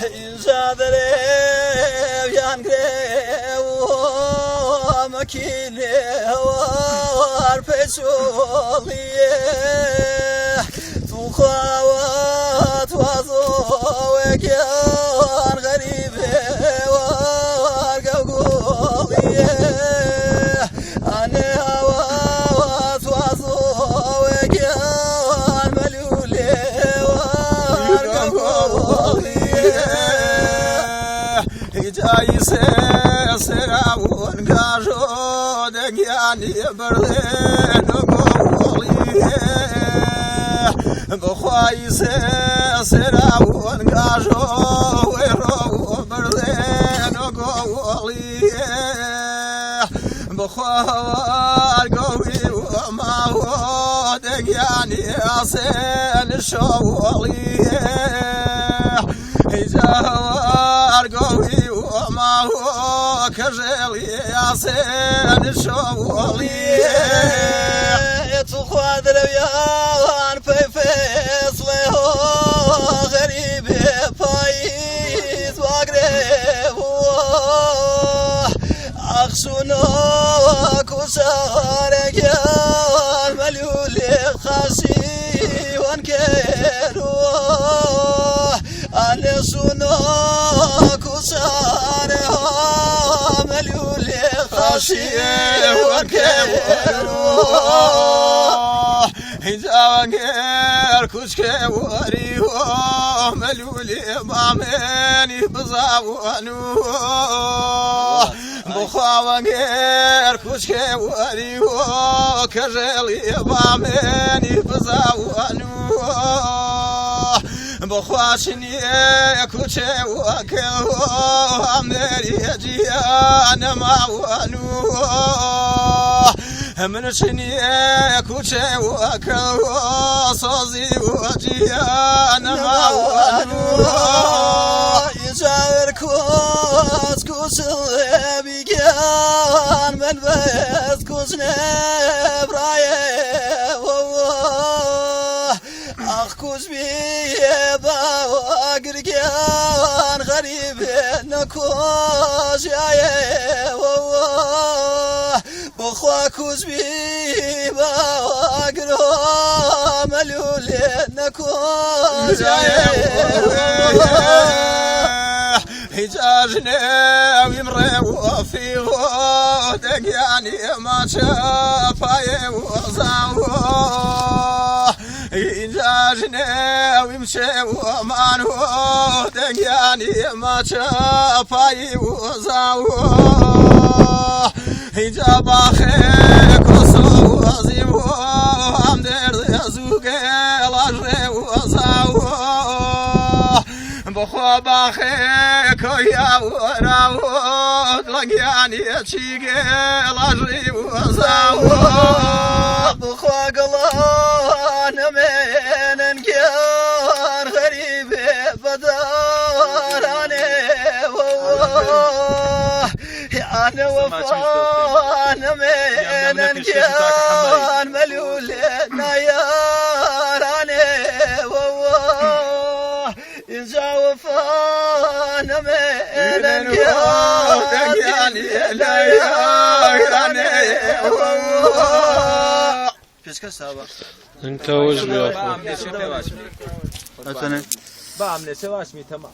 İnşadır ev yan grev makine var peşoliye tuhavat vazo vekan garibe var gavgoliye ane havat vazo vekan melule var gavgoliye hicayse seravun gajo de gyani berden gavgoliye بخوايسه سراون قاجو ويرو بردين وقوليه بخوار قوي وما هو دقياني أصين شواليه جوار قوي وما هو كجلي أصين شواليه تخواد الويان فيفيس له غريب فايز واقرب أخشونا كسار جال مليول خاسي وانكرو أنسونا كسار مليول خاسي وانكرو هجاوانجر كشكي وريو ملولي بامني بزاوانو بخواوانجر كشكي وريو كجلي بامني بزاوانو بخواشني كشكي وكو امني جيانا ماوانو من شني كوشي وكو صوزي وجيانا معوانو يجاور كوز كوز بيجان من بس كوز نبرايه اخ كوز بيبا وقرقان غريب نكوز يايه بخواكوز بيبا واقرو ملولي نكوز هجاجنا ويمري وفيه دقياني ما شافاي وزاوه هجاجنا ويمشي ومانو دقياني ما شافاي وزاوه هجاب خيك وصوزي وامدر يزوق لاجري وزاوه بخواب خيك يا وراود لقياني تشيق لاجري وزاوه بخوا قلان من انكار غريب بداراني أنا وفانا من انكار ملول نياراني وواه إنجا وفانا من انكار نياراني وواه فيش كسابة انت وجبي يا اخو بعمل سواش مي تمام